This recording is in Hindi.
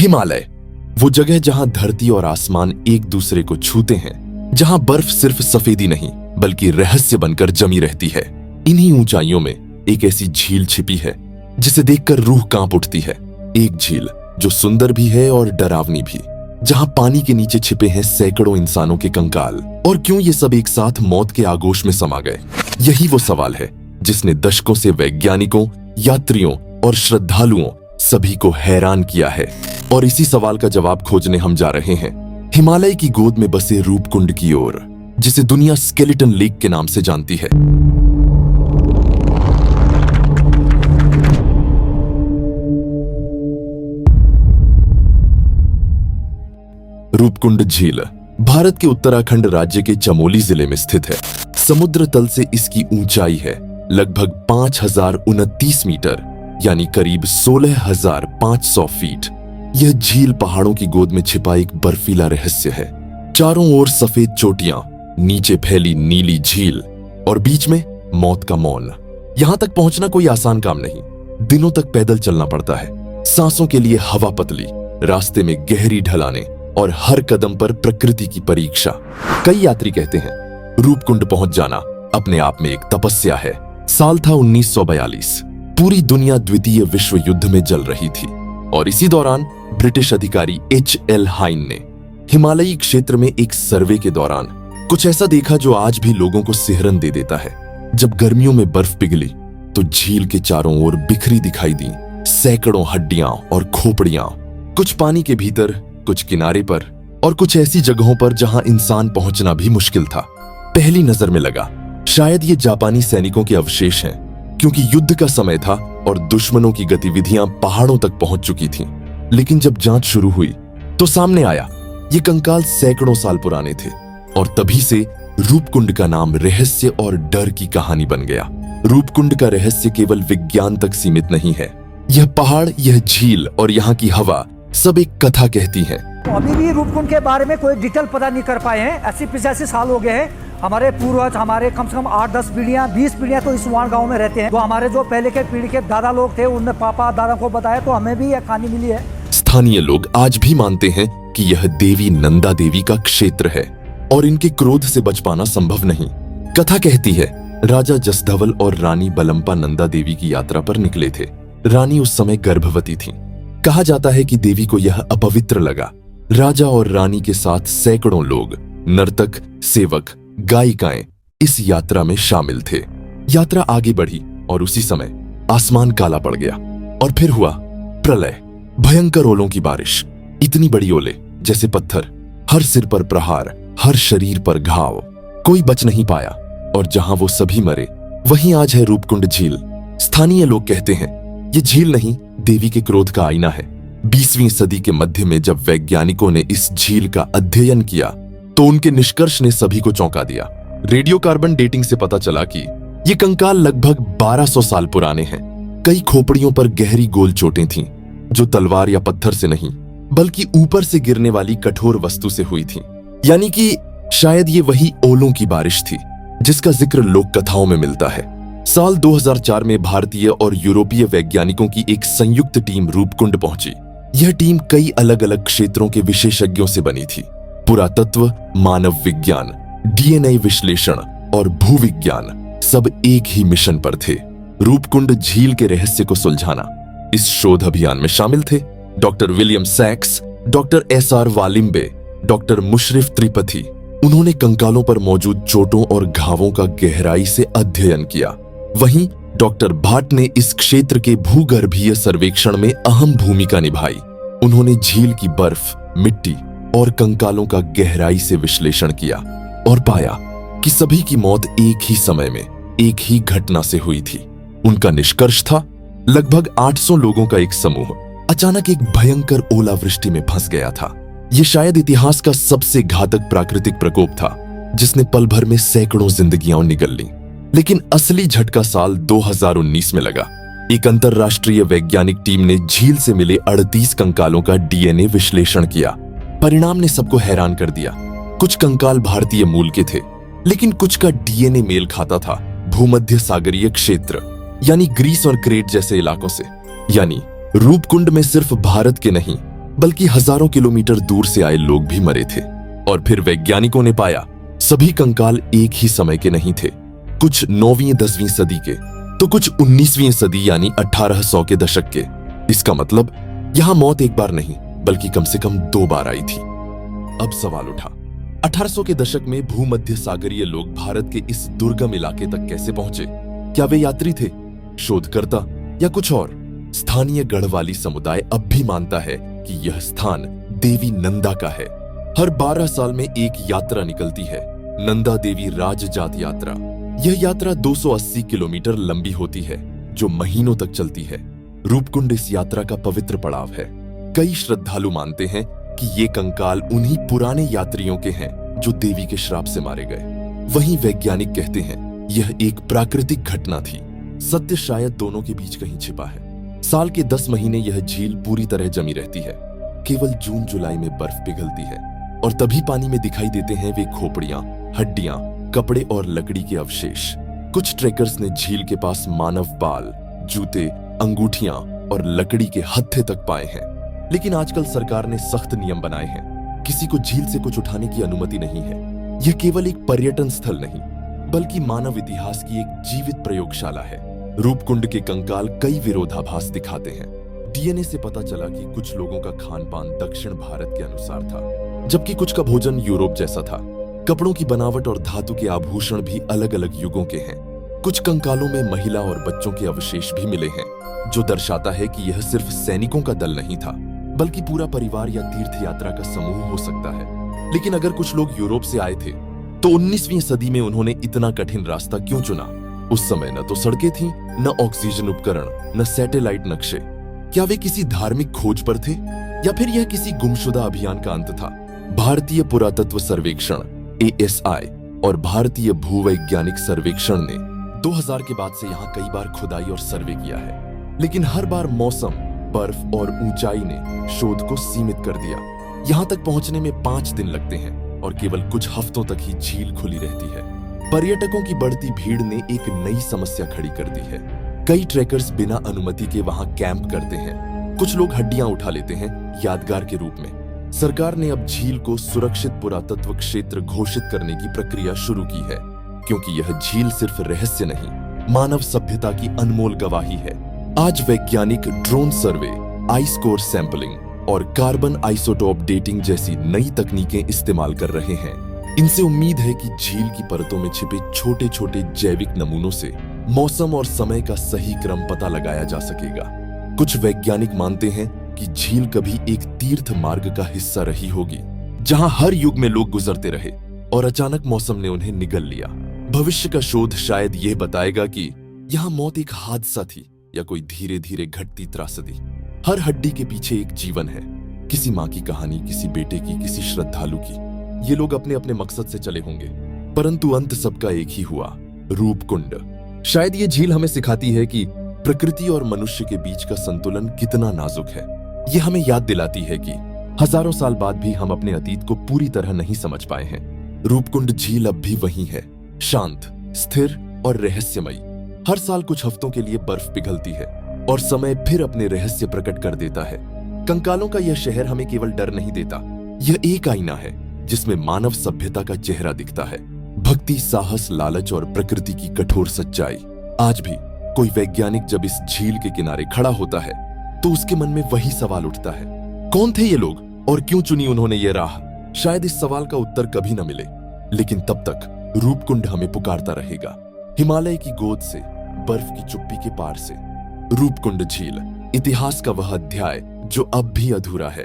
हिमालय, वो जगह जहां धरती और आसमान एक दूसरे को छूते हैं, जहां बर्फ सिर्फ सफेदी नहीं बल्कि रहस्य बनकर जमी रहती है। इन्हीं ऊंचाइयों में एक ऐसी झील छिपी है जिसे देखकर रूह कांप उठती है। एक झील जो सुंदर भी है और डरावनी भी, जहां पानी के नीचे छिपे हैं सैकड़ों इंसानों के कंकाल। और क्यों ये सब एक साथ मौत के आगोश में समा गए? यही वो सवाल है जिसने दशकों से वैज्ञानिकों, यात्रियों और श्रद्धालुओं सभी को हैरान किया है। और इसी सवाल का जवाब खोजने हम जा रहे हैं हिमालय की गोद में बसे रूपकुंड की ओर, जिसे दुनिया स्केलेटन लेक के नाम से जानती है। रूपकुंड झील भारत के उत्तराखंड राज्य के चमोली जिले में स्थित है। समुद्र तल से इसकी ऊंचाई है लगभग 5029 मीटर, यानी करीब 16,500 फीट। यह झील पहाड़ों की गोद में छिपा एक बर्फीला रहस्य है। चारों ओर सफेद चोटियां, नीचे फैली नीली झील और बीच में मौत का मौन। यहां तक पहुंचना कोई आसान काम नहीं। दिनों तक पैदल चलना पड़ता है, सांसों के लिए हवा पतली, रास्ते में गहरी ढलानें और हर कदम पर प्रकृति की परीक्षा। कई यात्री कहते हैं रूपकुंड पहुंच जाना अपने आप में एक तपस्या है। साल था 1942। पूरी दुनिया द्वितीय विश्व युद्ध में जल रही थी और इसी दौरान ब्रिटिश अधिकारी H.L. हाइन ने हिमालयी क्षेत्र में एक सर्वे के दौरान कुछ ऐसा देखा जो आज भी लोगों को सिहरन दे देता है। जब गर्मियों में बर्फ पिघली तो झील के चारों ओर बिखरी दिखाई दी सैकड़ों हड्डियां और खोपड़ियां, कुछ पानी के भीतर, कुछ किनारे पर और कुछ ऐसी जगहों पर जहां इंसान पहुंचना भी मुश्किल था। पहली नजर में लगा शायद ये जापानी सैनिकों के अवशेष हैं, क्योंकि युद्ध का समय था और दुश्मनों की गतिविधियां पहाड़ों तक पहुंच चुकी थीं। लेकिन जब जांच शुरू हुई तो सामने आया ये कंकाल सैकड़ों साल पुराने थे और तभी से रूपकुंड का नाम रहस्य और डर की कहानी बन गया। रूपकुंड का रहस्य केवल विज्ञान तक सीमित नहीं है। यह पहाड़, यह झील और यहाँ की हवा सब एक कथा कहती है। तो अभी भी रूपकुंड के बारे में कोई डिटेल पता नहीं कर पाए हैं। 80-85 साल हो गए हैं। हमारे पूर्वज, हमारे कम से कम 8-10 पीढ़ियां, 20 पीढ़ियां तो इस वाण गांव में रहते हैं। तो हमारे जो पहले के पीढ़ी के दादा लोग थे, उनने पापा दादा को बताया, तो हमें भी यह कहानी मिली है। स्थानीय लोग आज भी मानते हैं कि यह देवी नंदा देवी का क्षेत्र है और इनके क्रोध से बच पाना संभव नहीं। कथा कहती है राजा जसधवल और रानी बलम्पा नंदा देवी की यात्रा पर निकले थे। रानी उस समय गर्भवती थी। कहा जाता है कि देवी को यह अपवित्र लगा। राजा और रानी के साथ सैकड़ों लोग, नर्तक, सेवक, गायिकाएं इस यात्रा में शामिल थे। यात्रा आगे बढ़ी और उसी समय आसमान काला पड़ गया और फिर हुआ प्रलय। भयंकर ओलों की बारिश, इतनी बड़ी ओले जैसे पत्थर, हर सिर पर प्रहार, हर शरीर पर घाव। कोई बच नहीं पाया और जहां वो सभी मरे वहीं आज है रूपकुंड झील। स्थानीय लोग कहते हैं ये झील नहीं, देवी के क्रोध का आईना है। 20वीं सदी के मध्य में जब वैज्ञानिकों ने इस झील का अध्ययन किया तो उनके निष्कर्ष ने सभी को चौंका दिया। रेडियो कार्बन डेटिंग से पता चला कि ये कंकाल लगभग 1200 साल पुराने हैं। कई खोपड़ियों पर गहरी गोल चोटें थीं, जो तलवार या पत्थर से नहीं बल्कि ऊपर से गिरने वाली कठोर वस्तु से हुई थीं। यानी कि शायद ये वही ओलों की बारिश थी जिसका जिक्र लोक कथाओं में मिलता है। साल 2004 में भारतीय और यूरोपीय वैज्ञानिकों की एक संयुक्त टीम रूपकुंड पहुंची। यह टीम कई अलग अलग क्षेत्रों के विशेषज्ञों से बनी थी। पुरातत्व, मानव विज्ञान, DNA विश्लेषण और भूविज्ञान सब एक ही मिशन पर थे, रूपकुंड झील के रहस्य को सुलझाना। इस शोध अभियान में शामिल थे doctor William Sax, doctor SR Walimbe, doctor Mushrif Tripathi. उन्होंने कंकालों पर मौजूद चोटों और घावों का गहराई से अध्ययन किया। वहीं डॉक्टर भाट ने इस क्षेत्र के भूगर्भीय सर्वेक्षण में अहम भूमिका निभाई। उन्होंने झील की बर्फ, मिट्टी और कंकालों का गहराई से विश्लेषण किया और पाया कि सभी की मौत एक ही समय में, एक ही घटना से हुई थी। उनका निष्कर्ष था लगभग 800 लोगों का एक समूह अचानक एक भयंकर ओलावृष्टि में फंस गया था। यह शायद इतिहास का सबसे घातक प्राकृतिक प्रकोप था जिसने पल भर में सैकड़ों जिंदगियां निगल लीं। लेकिन असली झटका साल 2019 में लगा। एक अंतरराष्ट्रीय वैज्ञानिक टीम ने झील से मिले 38 कंकालों का DNA विश्लेषण किया। परिणाम ने सबको हैरान कर दिया। कुछ कंकाल भारतीय मूल के थे, लेकिन कुछ का DNA मेल खाता था भूमध्य सागरीय क्षेत्र यानी ग्रीस और क्रेट जैसे इलाकों से। यानी रूपकुंड में सिर्फ भारत के नहीं बल्कि हजारों किलोमीटर दूर से आए लोग भी मरे थे। और फिर वैज्ञानिकों ने पाया सभी कंकाल एक ही समय के नहीं थे, कुछ 9वीं 10वीं सदी के तो कुछ 19वीं सदी यानी 1800 के दशक के। इसका मतलब यहां मौत एक बार नहीं बल्कि कम से कम 2 बार आई थी। अब सवाल उठा, 1800 के दशक में भूमध्य सागरीय लोग भारत के इस दुर्गम इलाके तक कैसे पहुंचे? क्या वे यात्री थे, शोधकर्ता या कुछ और? स्थानीय गढ़वाली समुदाय अब भी मानता है कि यह स्थान देवी नंदा का है। हर 12 साल में एक यात्रा निकलती है, नंदा देवी राजजात यात्रा। यह यात्रा 280 किलोमीटर लंबी होती है जो महीनों तक चलती है। रूपकुंड इस यात्रा का पवित्र पड़ाव है। कई श्रद्धालु मानते हैं कि ये कंकाल उन्हीं पुराने यात्रियों के हैं जो देवी के श्राप से मारे गए। वहीं वैज्ञानिक कहते हैं यह एक प्राकृतिक घटना थी, सत्य शायद दोनों के बीच कहीं छिपा है। साल के 10 महीने यह झील पूरी तरह जमी रहती है। केवल जून जुलाई में बर्फ पिघलती है और तभी पानी में दिखाई देते हैं वे खोपड़ियां, हड्डियां, कपड़े और लकड़ी के अवशेष। कुछ ट्रेकर्स ने झील के पास मानव बाल, जूते, अंगूठियां और लकड़ी के हत्थे तक पाए हैं। लेकिन आजकल सरकार ने सख्त नियम बनाए हैं, किसी को झील से कुछ उठाने की अनुमति नहीं है। यह केवल एक पर्यटन स्थल नहीं बल्कि मानव इतिहास की एक जीवित प्रयोगशाला है। रूपकुंड के कंकाल कई विरोधाभास दिखाते हैं। डीएनए से पता चला कि कुछ लोगों का खान पान दक्षिण भारत के अनुसार था, जबकि कुछ का भोजन यूरोप जैसा था। कपड़ों की बनावट और धातु के आभूषण भी अलग अलग युगों के हैं। कुछ कंकालों में महिला और बच्चों के अवशेष भी मिले हैं, जो दर्शाता है कि यह सिर्फ सैनिकों का दल नहीं था बल्कि पूरा परिवार या तीर्थ यात्रा का समूह हो सकता है। लेकिन अगर कुछ लोग यूरोप से आए थे तो 19वीं सदी में उन्होंने इतना कठिन रास्ता क्यों चुना? उस समय न तो सड़कें थीं, न ऑक्सीजन उपकरण, न सैटेलाइट नक्शे। क्या वे किसी धार्मिक खोज पर थे या फिर यह किसी गुमशुदा अभियान का अंत था? भारतीय पुरातत्व सर्वेक्षण ASI और भारतीय भूवैज्ञानिक सर्वेक्षण ने 2000 के बाद से यहाँ कई बार खुदाई और सर्वे किया है, लेकिन हर बार मौसम, बर्फ और ऊंचाई ने शोध को सीमित कर दिया। यहाँ तक पहुंचने में 5 दिन लगते हैं और केवल कुछ हफ्तों तक ही झील खुली रहती है। पर्यटकों की बढ़ती भीड़ ने एक नई समस्या खड़ी कर दी है। कई ट्रैकर्स बिना अनुमति के वहां कैंप करते हैं। कुछ लोग हड्डियां उठा लेते हैं यादगार के रूप में। सरकार ने अब झील को सुरक्षित पुरातत्व क्षेत्र घोषित करने की प्रक्रिया शुरू की है, क्योंकि यह झील सिर्फ रहस्य नहीं, मानव सभ्यता की अनमोल गवाही है। आज वैज्ञानिक drone survey, ice core sampling और कार्बन आइसोटोप डेटिंग जैसी नई तकनीकें इस्तेमाल कर रहे हैं। इनसे उम्मीद है कि झील की परतों में छिपे छोटे छोटे जैविक नमूनों से मौसम और समय का सही क्रम पता लगाया जा सकेगा। कुछ वैज्ञानिक मानते हैं कि झील कभी एक तीर्थ मार्ग का हिस्सा रही होगी, जहां हर युग में लोग गुजरते रहे और अचानक मौसम ने उन्हें निगल लिया। भविष्य का शोध शायद यह बताएगा कि यहाँ मौत एक हादसा थी या कोई धीरे धीरे घटती त्रासदी। हर हड्डी के पीछे एक जीवन है, किसी माँ की कहानी, किसी बेटे की, किसी श्रद्धालु की। ये लोग अपने अपने मकसद से चले होंगे, परंतु अंत सबका एक ही हुआ, रूपकुंड। शायद ये झील हमें सिखाती है कि प्रकृति और मनुष्य के बीच का संतुलन कितना नाजुक है। ये हमें याद दिलाती है कि हजारों साल बाद भी हम अपने अतीत को पूरी तरह नहीं समझ पाए हैं। रूपकुंड झील अब भी वही है, शांत, स्थिर और रहस्यमयी। हर साल कुछ हफ्तों के लिए बर्फ पिघलती है और समय फिर अपने रहस्य प्रकट कर देता है। कंकालों का यह शहर हमें केवल डर नहीं देता, यह एक आईना है जिसमें मानव सभ्यता का चेहरा दिखता है। भक्ति, साहस, लालच और प्रकृति की कठोर सच्चाई। आज भी कोई वैज्ञानिक जब इस झील के किनारे खड़ा होता है तो उसके मन में वही सवाल उठता है, कौन थे ये लोग और क्यों चुनी उन्होंने ये राह? शायद इस सवाल का उत्तर कभी न मिले, लेकिन तब तक रूपकुंड हमें पुकारता रहेगा। हिमालय की गोद से, बर्फ की चुप्पी के पार से, रूपकुंड झील, इतिहास का वह अध्याय जो अब भी अधूरा है।